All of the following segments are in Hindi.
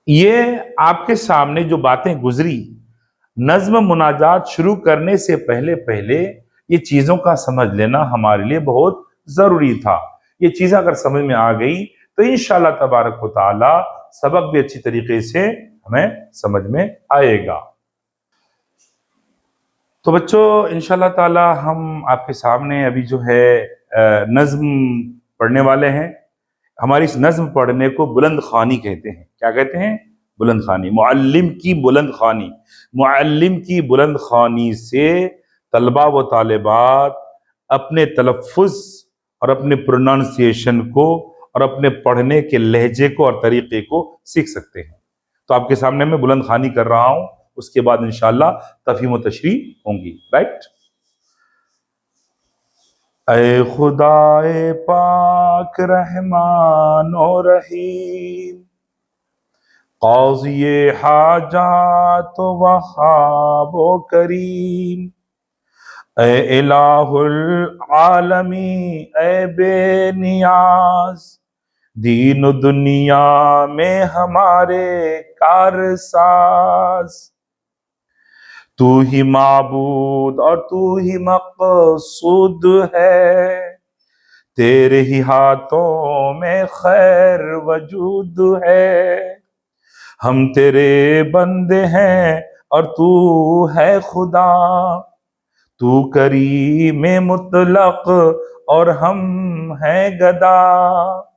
ये आपके सामने जो बातें गुजरी, नज्म मुनाजात शुरू करने से पहले पहले ये चीजों का समझ लेना हमारे लिए बहुत जरूरी था। ये चीज अगर समझ में आ गई तो इंशाअल्लाह तबारक व तआला सबक भी अच्छी तरीके से हमें समझ में आएगा। तो बच्चों, इंशाअल्लाह ताला हम आपके सामने अभी जो है नज्म पढ़ने वाले हैं। हमारी इस नज्म पढ़ने को बुलंद खानी कहते हैं। क्या कहते हैं? बुलंद खानी। मुअल्लिम की बुलंद खानी। मुअल्लिम की बुलंद खानी से तलबा व तालिबात अपने तलफ़ुज़ और अपने प्रोनाउंसिएशन को और अपने पढ़ने के लहजे को और तरीके को सीख सकते हैं। तो आपके सामने मैं बुलंद खानी कर रहा हूं, उसके बाद इंशाअल्लाह तफहीम व तशरीह होंगी। राइट। ऐ खुदाए पाक रहमान और रहीम, क़ाज़िए हाजात वहाब व करीम, ऐ इलाहुल आलमी, ऐ बेनियाज, दीन दुनिया में हमारे कारसाज, तू ही माबूद और तू ही मक़सूद है, तेरे ही हाथों में खैर वजूद है। हम तेरे बंदे हैं और तू है खुदा, तू करीम मुतलक और हम हैं गदा।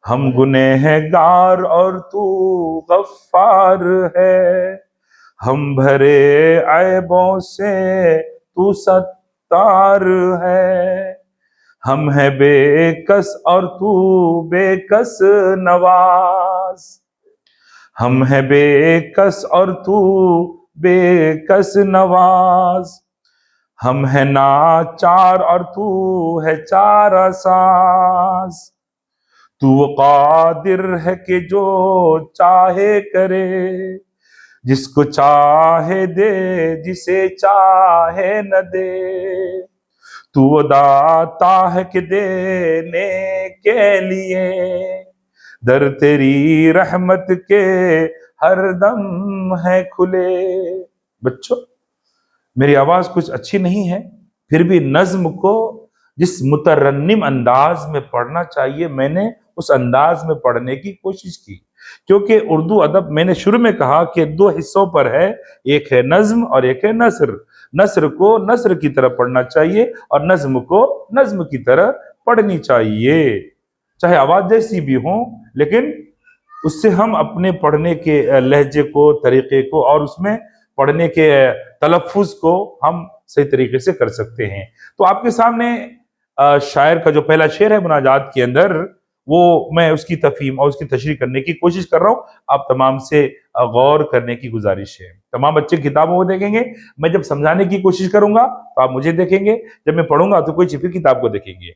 हम गुनहगार और तू गफ्फार है, हम भरे ऐबों से तू सत्तार है। हम है बेकस और तू बेकस नवाज, हम है बेकस और तू बेकस नवाज। हम है नाचार और तू है चारा साज, तू वो कादिर है कि जो चाहे करे, जिसको चाहे दे जिसे चाहे न दे। तू वो दाता है कि देने के लिए, दर तेरी रहमत के हर दम है खुले। बच्चों, मेरी आवाज कुछ अच्छी नहीं है, फिर भी नज्म को जिस मुतरन्निम अंदाज में पढ़ना चाहिए मैंने उस अंदाज में पढ़ने की कोशिश की। क्योंकि उर्दू अदब, मैंने शुरू में कहा कि दो हिस्सों पर है, एक है नज्म और एक है नसर। नसर को नसर की तरह पढ़ना चाहिए और नज्म को नज्म की तरह पढ़नी चाहिए, चाहे आवाज जैसी भी हो, लेकिन उससे हम अपने पढ़ने के लहजे को, तरीके को और उसमें पढ़ने के तलफ़ुज़ को हम सही तरीके से कर सकते हैं। तो आपके सामने शायर का जो पहला शेर है मुनाजात के अंदर, वो मैं उसकी तफ़हीम और उसकी तशरीह करने की कोशिश कर रहा हूँ। आप तमाम से गौर करने की गुजारिश है। तमाम बच्चे किताबों को देखेंगे, मैं जब समझाने की कोशिश करूंगा तो आप मुझे देखेंगे, जब मैं पढ़ूंगा तो कोई छिपी किताब को देखेंगे।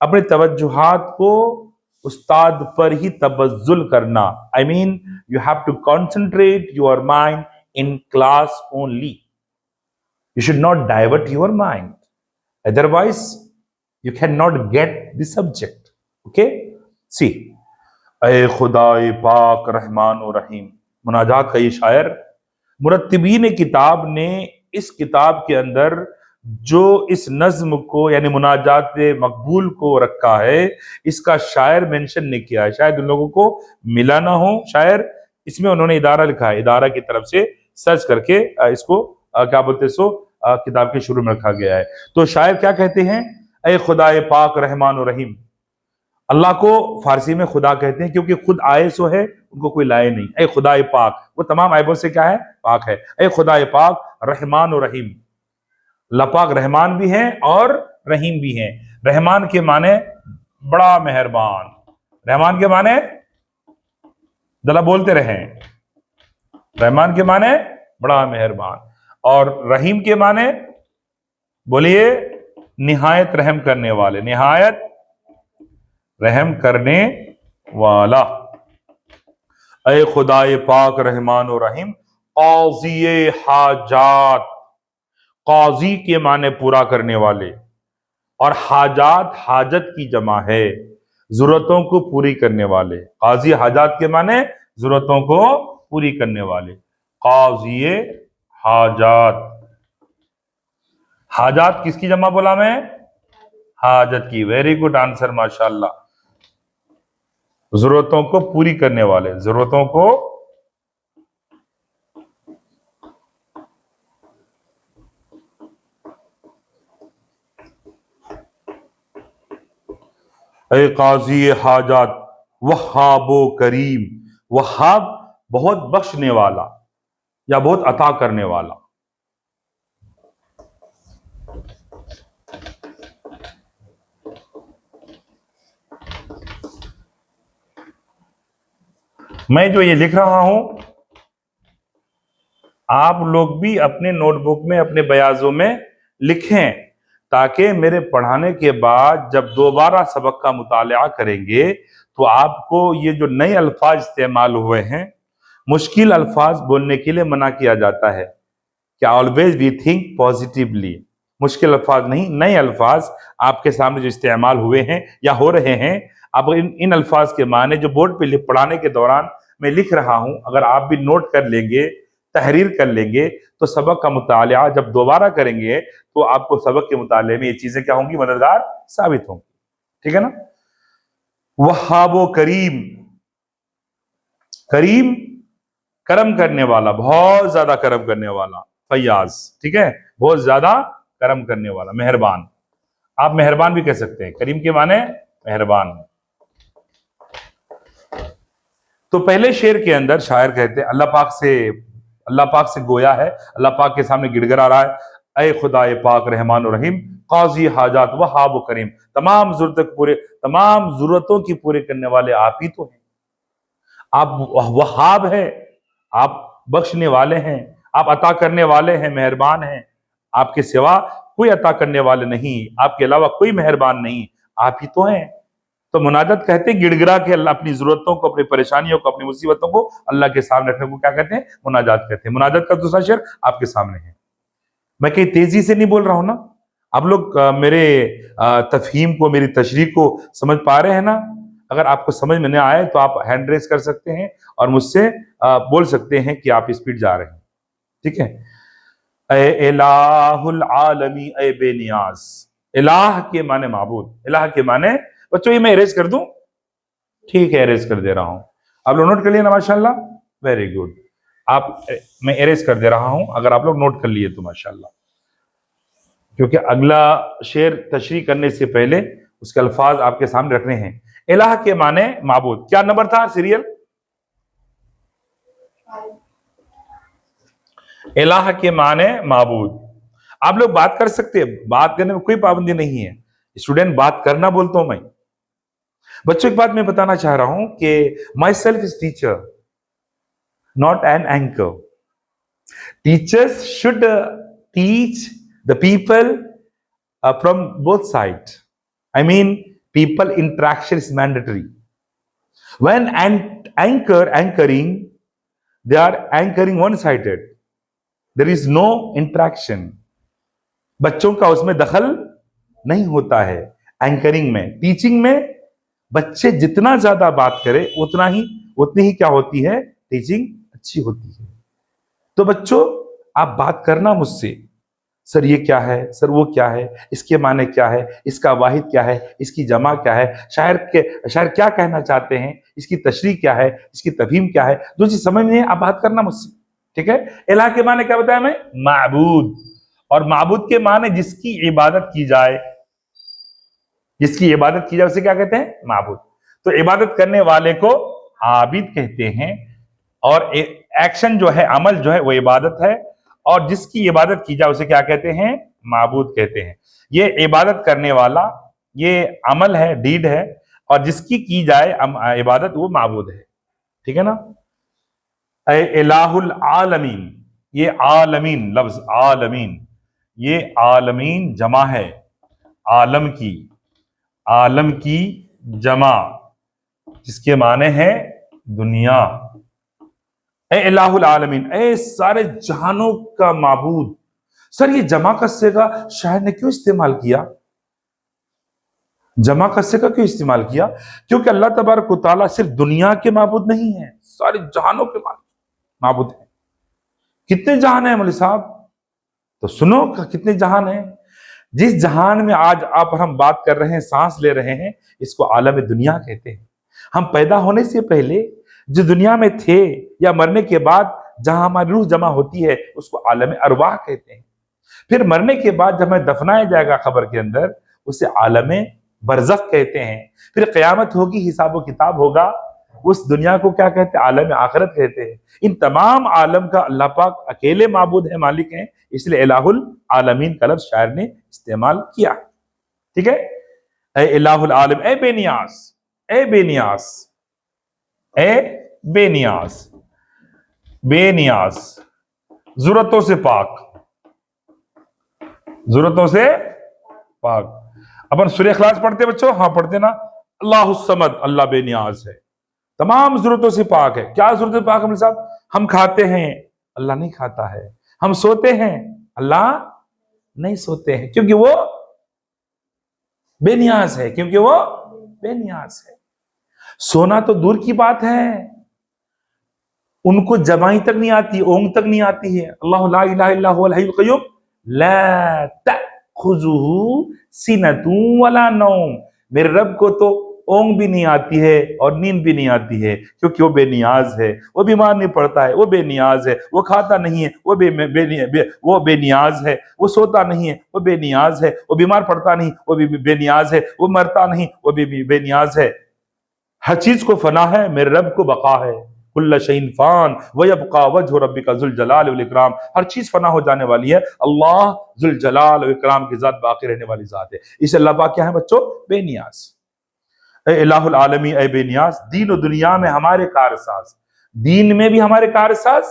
अपने तवज्जुहात को उस्ताद पर ही तबज्जुल करना। I mean you have to concentrate your mind in class only. You should not divert your mind. Otherwise, you cannot get the subject. Okay? See. ऐ खुदाए पाक रहमान और रहीम। मुनाजात का ये शायर, मुरत्तिबीन किताब ने इस किताब के अंदर जो इस नज्म को यानी मुनाजात मकबूल को रखा है, इसका शायर मेंशन नहीं किया है। शायद उन लोगों को मिला ना हो शायर, इसमें उन्होंने इदारा लिखा है, इदारा की तरफ से सर्च करके इसको क्या बोलते सो किताब के शुरू में रखा गया है। तो शायर क्या कहते हैं? ऐ खुदाए पाक रहमान और रहीम। अल्लाह को फारसी में खुदा कहते हैं क्योंकि खुद आए सो है, उनको कोई लाए नहीं। ऐ खुदाए पाक, वो तमाम ऐबों से क्या है? पाक है। ऐ खुदाए पाक रहमान और रहीम। अल्लाह पाक रहमान भी हैं और रहीम भी हैं। रहमान के माने बड़ा मेहरबान, रहमान के माने जरा बोलते रहे, रहमान के माने बड़ा मेहरबान, और रहीम के माने बोलिए निहायत रहम करने वाले, निहायत रहम करने वाला। ऐ खुदाए पाक रहमान और रहीम, क़ाज़िए हाजात। काजी के माने पूरा करने वाले, और हाजात हाजत की जमा है, जरूरतों को पूरी करने वाले। काजी हाजात के माने जरूरतों को पूरी करने वाले। काज़ी हाजात, हाजात किसकी जमा बोला मैं? हाजत की। वेरी गुड आंसर, माशाल्लाह। जरूरतों को पूरी करने वाले, जरूरतों को ए काजी हाजात वहाबो करीम। वहाब बहुत बख्शने वाला या बहुत अता करने वाला। मैं जो ये लिख रहा हूं, आप लोग भी अपने नोटबुक में, अपने बयाजों में लिखें, ताकि मेरे पढ़ाने के बाद जब दोबारा सबक का मुताला करेंगे तो आपको ये जो नए अल्फाज इस्तेमाल हुए हैं, मुश्किल अल्फाज बोलने के लिए मना किया जाता है कि ऑलवेज वी थिंक पॉजिटिवली। मुश्किल अल्फाज नहीं, नए अल्फाज आपके सामने जो इस्तेमाल हुए हैं या हो रहे हैं, अब इन अल्फाज के माने जो बोर्ड पे पढ़ाने के दौरान मैं लिख रहा हूं, अगर आप भी नोट कर लेंगे, तहरीर कर लेंगे, तो सबक का मुताला जब दोबारा करेंगे तो आपको सबक के मुताले में ये चीजें क्या होंगी? मददगार साबित होंगी। ठीक है ना? वहाबो करीम, करीम करम करने वाला, बहुत ज्यादा करम करने वाला। फैयाज, ठीक है, बहुत ज्यादा करम करने वाला, मेहरबान। आप मेहरबान भी कह सकते हैं, करीम के माने मेहरबान। तो पहले शेर के अंदर शायर कहते हैं, अल्लाह पाक से गोया है, अल्लाह पाक के सामने गिड़गिड़ा रहा है, ए खुदा पाक रहमान और रहीम, काजी हाजात वहाब करीम, तमाम तमाम जरूरतों की पूरे करने वाले आप ही तो हैं। आप वहाब है, आप बख्शने वाले हैं, आप अता करने वाले हैं, मेहरबान हैं। आपके सिवा कोई अता करने वाले नहीं, आपके अलावा कोई मेहरबान नहीं, आप ही तो हैं। तो मुनाजत कहते हैं गिड़गिड़ा के अल्लाह अपनी जरूरतों को, अपनी परेशानियों को, अपनी मुसीबतों को अल्लाह के सामने रखने को क्या कहते हैं? मुनाजात कहते हैं। मुनाजात का दूसरा शेर आपके सामने है। मैं कहीं तेजी से नहीं बोल रहा हूं ना? आप लोग मेरे तफहीम को, मेरी तशरीह को समझ पा रहे हैं ना? अगर आपको समझ में नहीं आए तो आप हैंड रेस कर सकते हैं और मुझसे बोल सकते हैं कि आप स्पीड जा रहे हैं। ठीक है? ए इलाहुल आलमी, ए बेनियाज। इलाह के माने माबूद, इलाह के माने, बच्चों ये मैं इरेज कर दूं? ठीक है, इरेज कर दे रहा हूं। आप लोग नोट कर लिए ना? माशाल्लाह, वेरी गुड। मैं इरेज कर दे रहा हूं, अगर आप लोग नोट कर लिए तो माशाल्लाह, क्योंकि अगला शेर तशरीह करने से पहले उसके अल्फाज आपके सामने रखने हैं। इलाह के माने माबूद, क्या नंबर था सीरियल? इलाह के माने माबूद। आप लोग बात कर सकते हैं, बात करने में कोई पाबंदी नहीं है। स्टूडेंट बात करना बोलता हूं मैं। बच्चों एक बात मैं बताना चाह रहा हूं कि my self is teacher, not an anchor. Teachers should teach the people from both sides. I mean, people interaction is mandatory. When anchoring, they are anchoring one-sided. There is no interaction. बच्चों का उसमें दखल नहीं होता है एंकरिंग में। टीचिंग में बच्चे जितना ज्यादा बात करें उतनी ही क्या होती है? टीचिंग अच्छी होती है। तो बच्चों, आप बात करना मुझसे, सर ये क्या है, सर वो क्या है, इसके माने क्या है, इसका वाहिद क्या है, इसकी जमा क्या है, शायर क्या कहना चाहते हैं, इसकी तशरीह क्या है, इसकी तफहीम क्या है, जो चीज समझ में आप बात करना मुझसे। ठीक है? इलाह के माने क्या बताया मैं? माबूद। और माबूद के माने जिसकी इबादत की जाए, जिसकी इबादत की जाए उसे क्या कहते हैं? माबूद। तो इबादत करने वाले को आबिद कहते हैं, और एक्शन जो है, अमल जो है, वो इबादत है। और जिसकी इबादत की जाए उसे क्या कहते हैं? माबूद कहते हैं। ये इबादत करने वाला, ये अमल है, डीड है, और जिसकी की जाए इबादत, वो माबूद है। ठीक है ना? इलाहुल आलमीन, ये आलमीन लफ्ज, आलमीन, ये आलमीन जमा है, आलम की जमा, जिसके माने हैं दुनिया। इलाहुल आलमीन, ए सारे जहानों का माबूद। सर ये जमा का सिगा शायर ने क्यों इस्तेमाल किया? जमा का सिगा क्यों इस्तेमाल किया? क्योंकि अल्लाह तबारक व तआला सिर्फ दुनिया के माबूद नहीं है, सारे जहानों के मालिक माबूद है। कितने जहान है मौलवी साहब? तो सुनो कितने जहान है। जिस जहान में आज आप और हम बात कर रहे हैं, सांस ले रहे हैं, इसको आलम दुनिया कहते हैं। हम पैदा होने से पहले जो दुनिया में थे या मरने के बाद जहां हमारी रूह जमा होती है उसको आलम अरवाह कहते हैं। फिर मरने के बाद जब हमें दफनाया जाएगा कब्र के अंदर, उसे आलम बरज़ख कहते हैं। फिर क़यामत होगी, हिसाब व किताब होगा, उस दुनिया को क्या कहते हैं? आलम आखिरत कहते हैं। इन तमाम आलम का अल्लाह पाक अकेले माबूद है, मालिक हैं, इसलिए इलाहुल आलमीन का लफ्ज़ शायर ने इस्तेमाल किया। ठीक है, ए इलाहुल आलम, ए बेनियास, ए बेनियास, ए बेनियास, बेनियास, जरूरतों से पाक, जरूरतों से पाक। अपन सूरह इखलास पढ़ते बच्चों? हाँ पढ़ते ना। अल्लाहुस समद, अल्लाह बेनियाज है, तमाम जरूरतों से पाक है। क्या जरूरत पाक है साहब? हम खाते हैं, अल्लाह नहीं खाता है। हम सोते हैं, अल्लाह नहीं सोते हैं, क्योंकि वो बेनियाज है, क्योंकि वो बेनियाज है। सोना तो दूर की बात है, उनको जबाई तक नहीं आती, ओंग तक नहीं आती है। अल्लाह ला इलाहा इल्ला हुवल हय्युल क़य्यूम ला तअख़ुज़ुहु सिनतुन वला नौम। मेरे रब को तो ओंग भी नहीं आती है और नींद भी नहीं आती है, क्योंकि वो बेनियाज है। वो बीमार नहीं पड़ता है, वो बेनियाज है। वो खाता नहीं है, वो वो बेनियाज है। वो सोता नहीं है, वो बेनियाज है। वो बीमार पड़ता नहीं, वो भी बेनियाज है। वो मरता नहीं, वो भी बेनियाज है। हर चीज को फना है, मेरे रब को बका है। कुल्ल शैइन फान व यबका वजहु रब्बिका जुल जलाल वल इकराम। हर चीज फना हो जाने वाली है, अल्लाह जुल जलाल वल इकराम की जात बाकी रहने वाली जात है। इस अल्लाह पाक क्या है बच्चों? बेनियाज। ए इलाहुल आलमी, ए बेनियाज, दीन और दुनिया में हमारे कारसाज, दीन में भी हमारे कारसाज,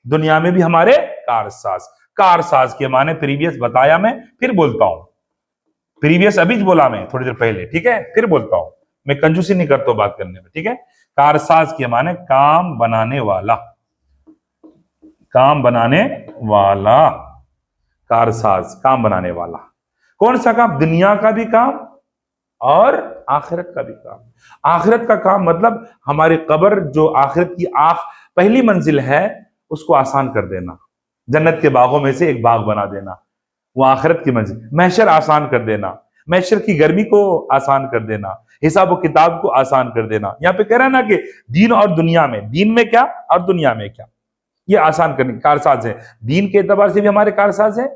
दुनिया में भी हमारे कारसाज। कारसाज के माने प्रीवियस बताया मैं, फिर बोलता हूं। प्रीवियस अभी बोला मैं थोड़ी देर पहले, ठीक है, फिर बोलता हूं। मैं कंजूसी नहीं करता हूं बात करने में, ठीक है। कारसाज के माने काम बनाने वाला, काम बनाने वाला। कारसाज काम बनाने वाला। कौन सा काम? दुनिया का भी काम और आखिरत का भी काम। आखिरत का काम मतलब हमारी कब्र, जो आखिरत की पहली मंजिल है, उसको आसान कर देना। जन्नत के बागों में से एक बाग बना देना, वो आखिरत की मंजिल। महशर आसान कर देना, महशर की गर्मी को आसान कर देना, हिसाब व किताब को आसान कर देना। यहाँ पे कह रहा है ना कि दीन और दुनिया में, दीन में क्या और दुनिया में क्या, ये आसान करने कारसाज है। दीन के एतबार से भी हमारे कारसाज है,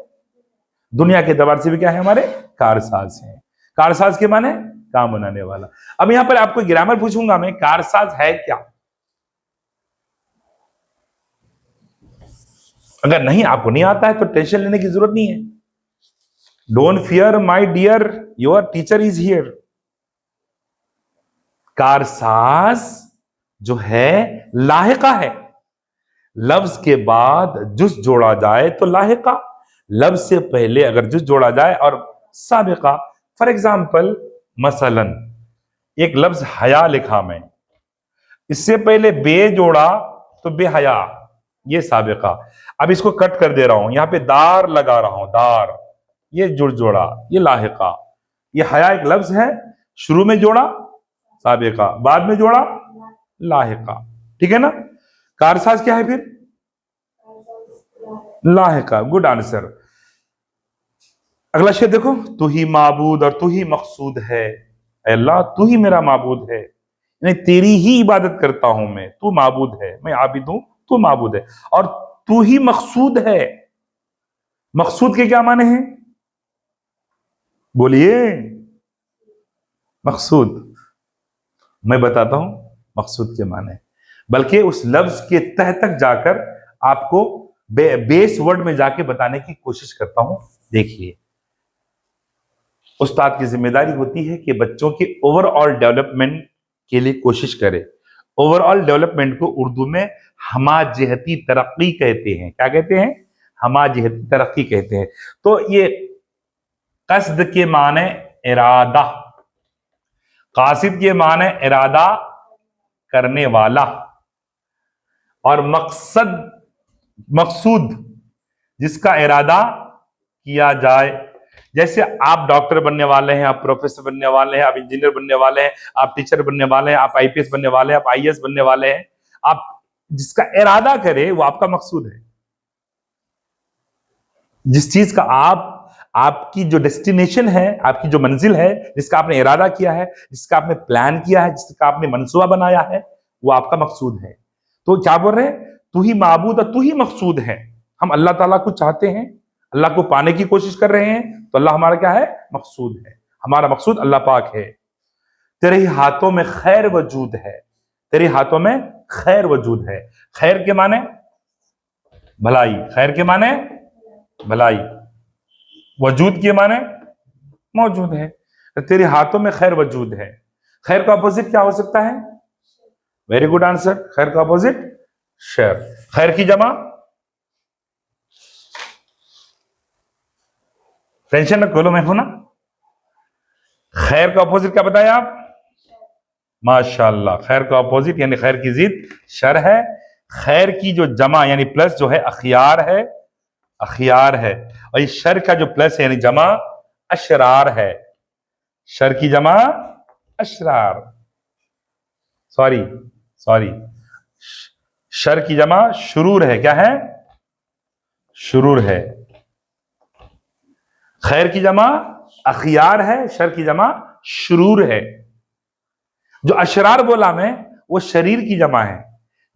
दुनिया के एतबार से भी क्या है? हमारे कारसाज है। कारसाज के माने काम बनाने वाला। अब यहां पर आपको ग्रामर पूछूंगा मैं, कारसाज है क्या? अगर नहीं, आपको नहीं आता है तो टेंशन लेने की जरूरत नहीं है। Don't fear my dear, your teacher is here. कारसाज जो है लाहिका है। लफ्ज के बाद जुज जोड़ा जाए तो लाहिका, लफ्ज से पहले अगर जुज जोड़ा जाए और साबिका। फॉर एग्जाम्पल, मसलन एक लफ्ज हया लिखा मैं, इससे पहले बे जोड़ा तो बेहया, ये साबिका। अब इसको कट कर दे रहा हूं, यहां पे दार लगा रहा हूं, दार, ये जुड़ जोड़ा, ये लाहिका। ये हया एक लफ्ज है, शुरू में जोड़ा साबिका, बाद में जोड़ा लाहिका, ठीक है ना। कारसाज क्या है फिर? लाहिका। Good answer. अगला शेर देखो, तू ही माबूद और तू ही मकसूद है। अल्लाह तू ही मेरा माबूद है, यानी तेरी ही इबादत करता हूं मैं। तू माबूद है, मैं आबिद हूं, तू माबूद है। और तू ही मकसूद है। मकसूद के क्या माने हैं? बोलिए। मकसूद मैं बताता हूं मकसूद के माने, बल्कि उस लफ्ज के तह तक जाकर आपको बेस वर्ड में जाके बताने की कोशिश करता हूं। देखिए, उस्ताद की जिम्मेदारी होती है कि बच्चों के ओवरऑल डेवलपमेंट के लिए कोशिश करे। ओवरऑल डेवलपमेंट को उर्दू में हमाजहती तरक्की कहते हैं। क्या कहते हैं? हमाजहती तरक्की कहते हैं। तो ये कसद के माने इरादा, कासिद के माने इरादा करने वाला, और मकसद, मकसूद जिसका इरादा किया जाए। जैसे आप डॉक्टर बनने वाले हैं, आप प्रोफेसर बनने वाले हैं, आप इंजीनियर बनने वाले हैं, आप टीचर बनने वाले हैं, आप आईपीएस बनने वाले हैं, आप आईएएस बनने वाले हैं। आप जिसका इरादा करे वो आपका मकसूद है। जिस चीज का आपकी जो डेस्टिनेशन है, आपकी जो मंजिल है, जिसका आपने इरादा किया है, जिसका आपने प्लान किया है, जिसका आपने मंसूबा बनाया है, वो आपका मकसूद है। तो क्या बोल रहे हैं, तू ही माबूद और तू ही मकसूद है। हम अल्लाह ताला को चाहते हैं, अल्लाह को पाने की कोशिश कर रहे हैं, तो अल्लाह हमारा क्या है, मकसूद है। हमारा मकसूद अल्लाह पाक है। तेरे ही हाथों में खैर वजूद है, तेरे हाथों में खैर वजूद है। खैर के माने भलाई, खैर के माने भलाई, वजूद के माने मौजूद है। तेरे हाथों में खैर वजूद है। खैर का अपोजिट क्या हो सकता है? Very good answer. खैर का अपोजिट शर। खैर की जमा, टेंशन न खोलो, मैं हूं ना। खैर का अपोजिट क्या बताया आप? माशाल्लाह, खैर का अपोजिट यानी खैर की जिद शर है। खैर की जो जमा यानी प्लस जो है अखियार है, अखियार है। और इस शर का जो प्लस है यानी जमा अशरार है। शर की जमा अशरार, सॉरी सॉरी, शर की जमा शुरूर है। क्या है? शुरूर है। खैर की जमा अखियार है, शर की जमा शुरूर है। जो अशरार बोला मैं, वो शरीर की जमा है।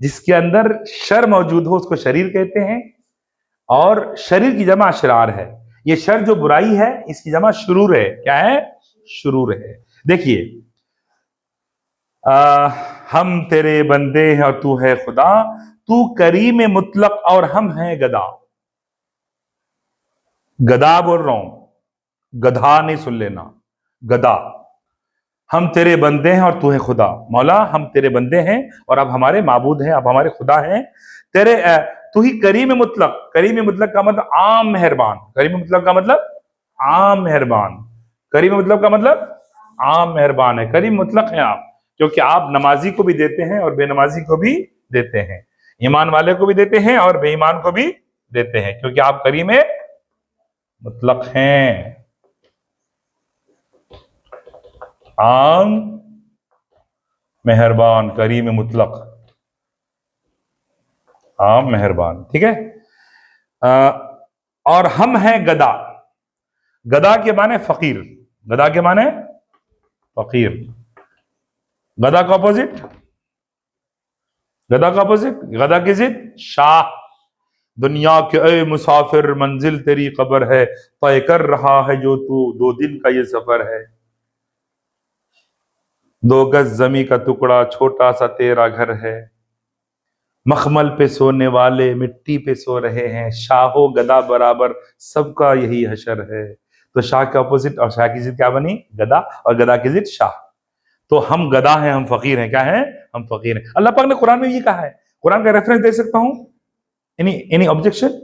जिसके अंदर शर मौजूद हो उसको शरीर कहते हैं, और शरीर की जमा अशरार है। ये शर जो बुराई है इसकी जमा शुरूर है। क्या है? शुरूर है। देखिए, हम तेरे बंदे हैं और तू है खुदा, तू करीम मुतलक और हम हैं गदा। गदा बोल रहा हूं, गधा नहीं सुन लेना, गदा। हम तेरे बंदे हैं और तू है खुदा। मौला हम तेरे बंदे हैं और अब हमारे माबूद हैं, अब हमारे खुदा हैं। तेरे तू ही करीम मुतलक। करीम मुतलक का मतलब आम मेहरबान। करीम मुतलक का मतलब आम मेहरबान। करीम मुतलक का मतलब आम मेहरबान है। करीम मुतलक है आप, क्योंकि आप नमाजी को भी देते हैं और बेनमाजी को भी देते हैं, ईमान वाले को भी देते हैं और बेईमान को भी देते हैं, क्योंकि आप करीम मुतलक हैं, आम मेहरबान, करीम मुतलक, आम मेहरबान। ठीक है। और हम हैं गदा। गदा के माने फकीर। गदा के माने फकीर। गदा का अपोजिट, गदा का अपोजिट, गदा की जिद शाह। दुनिया के ए मुसाफिर मंजिल तेरी कब्र है, तय कर रहा है जो तू 2 दिन का ये सफर है। 2 गज जमी का टुकड़ा छोटा सा तेरा घर है, मखमल पे सोने वाले मिट्टी पे सो रहे हैं। शाहो गदा बराबर सबका यही हशर है। तो शाह के अपोजिट और शाह की जिद क्या बनी? गदा, और गदा की जिद शाह। तो हम गदा हैं, हम फकीर हैं। क्या है? हम फकीर हैं। अल्लाह पाक ने कुरान में ये कहा है। कुरान का रेफरेंस दे सकता हूं? Any objection?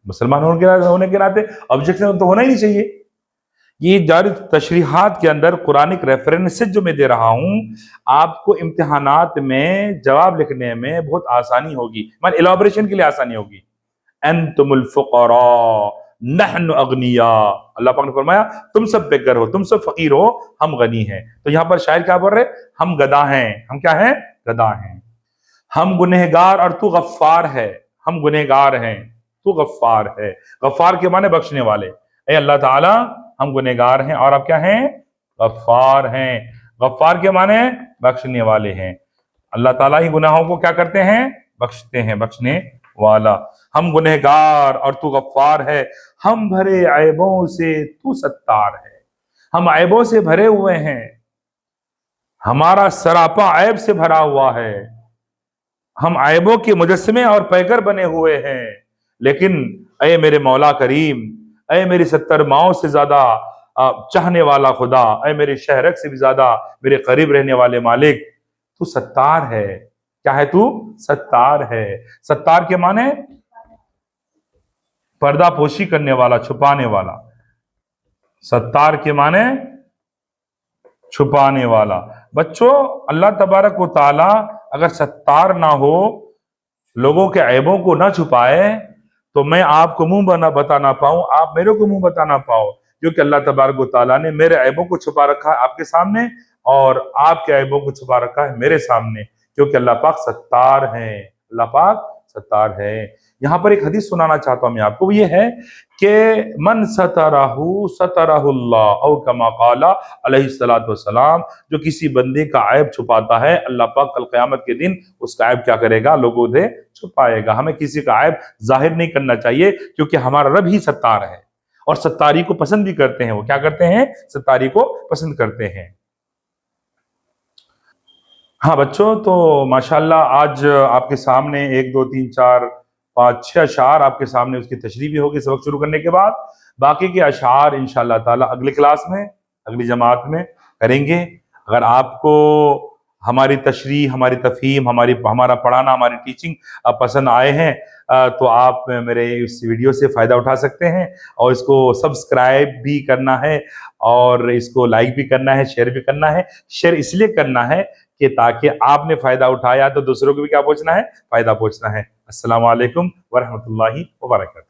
मुसलमान होने के नाते ऑब्जेक्शन तो होना ही नहीं चाहिए। ये जारी तशरीहात के अंदर कुरानिक रेफरेंसेस जो मैं दे रहा हूं, आपको इम्तिहानात में जवाब लिखने में बहुत आसानी होगी, मतलब इलाबोरेशन के लिए आसानी होगी। अंतुमुल फुकरा नहनु अगनिया। अल्लाह पाक ने फरमाया तुम सब बेघर हो, तुम सब फकीर हो, हम गनी हैं। तो यहां पर शायर क्या बोल रहे? हम गदा हैं। हम क्या हैं? गदा हैं। हम गुनहगार और तू गफ्फार है। हम गुनहगार हैं, तू गफ्फार है। गफ्फार के माने बख्शने वाले। ए अल्लाह ताला हम गुनहगार हैं और आप क्या हैं? गफ्फार हैं। गफ्फार के माने बख्शने वाले हैं। अल्लाह ताला ही गुनाहों को क्या करते हैं? बख्शते हैं, बख्शने वाला। हम गुनहगार और तू गफ्फार है, हम भरे ऐबों से तू सत्तार है। हम ऐबों से भरे हुए हैं, हमारा सरापा ऐब से भरा हुआ है। हम ऐबों के मुजस्समे और पैकर बने हुए हैं, लेकिन अय मेरे मौला करीम, अय मेरी 70 माओं से ज्यादा चाहने वाला खुदा, अय मेरे शहरक से भी ज्यादा मेरे करीब रहने वाले मालिक, तू सत्तार है। क्या है? तू सत्तार है। सत्तार के माने पर्दा पोशी करने वाला, छुपाने वाला। सत्तार के माने छुपाने वाला। बच्चों, अल्लाह तबारक व ताला अगर सत्तार ना हो, लोगों के ऐबों को ना छुपाए, तो मैं आपको मुंह बना बता ना पाऊं, आप मेरे को मुंह बता ना पाओ, क्योंकि अल्लाह तबारक व ताला ने मेरे ऐबों को छुपा रखा है आपके सामने और आपके ऐबों को छुपा रखा है मेरे सामने। क्योंकि अल्लाह पाक सत्तार हैं, अल्लाह पाक सत्तार है। यहाँ पर एक हदीस सुनाना चाहता हूं मैं आपको, वो ये है कि मन सतरहु सतरहुल्लाह औ कमा क़ाला अलैहिस्सलातु वस्सलाम, जो किसी बंदे का ऐब छुपाता है अल्लाह पाक कल क़यामत के दिन उसका ऐब क्या करेगा, लोगों से छुपाएगा। हमें किसी का ऐब जाहिर नहीं करना चाहिए, क्योंकि हमारा रब ही सत्तार है और सत्तारी को पसंद भी करते हैं। वो क्या करते हैं, सत्तारी को पसंद करते हैं। हाँ बच्चों, तो माशाल्लाह आज आपके सामने 1 2 3 4 5 6 अशआर आपके सामने उसकी तशरीह भी होगी सबक शुरू करने के बाद। बाकी के अशआर इंशाअल्लाह ताला अगली क्लास में, अगली जमात में करेंगे। अगर आपको हमारी तशरीह, हमारी तफ़हीम, हमारा पढ़ाना, हमारी टीचिंग पसंद आए हैं, तो आप मेरे इस वीडियो से फ़ायदा उठा सकते हैं और इसको सब्सक्राइब भी करना है और इसको लाइक भी करना है, शेयर भी करना है। शेयर इसलिए करना है कि ताकि आपने फ़ायदा उठाया तो दूसरों को भी क्या पहुंचना है, फ़ायदा पहुंचना है। अस्सलामु अलैकुम वरहमतुल्लाहि वबरकातुहू।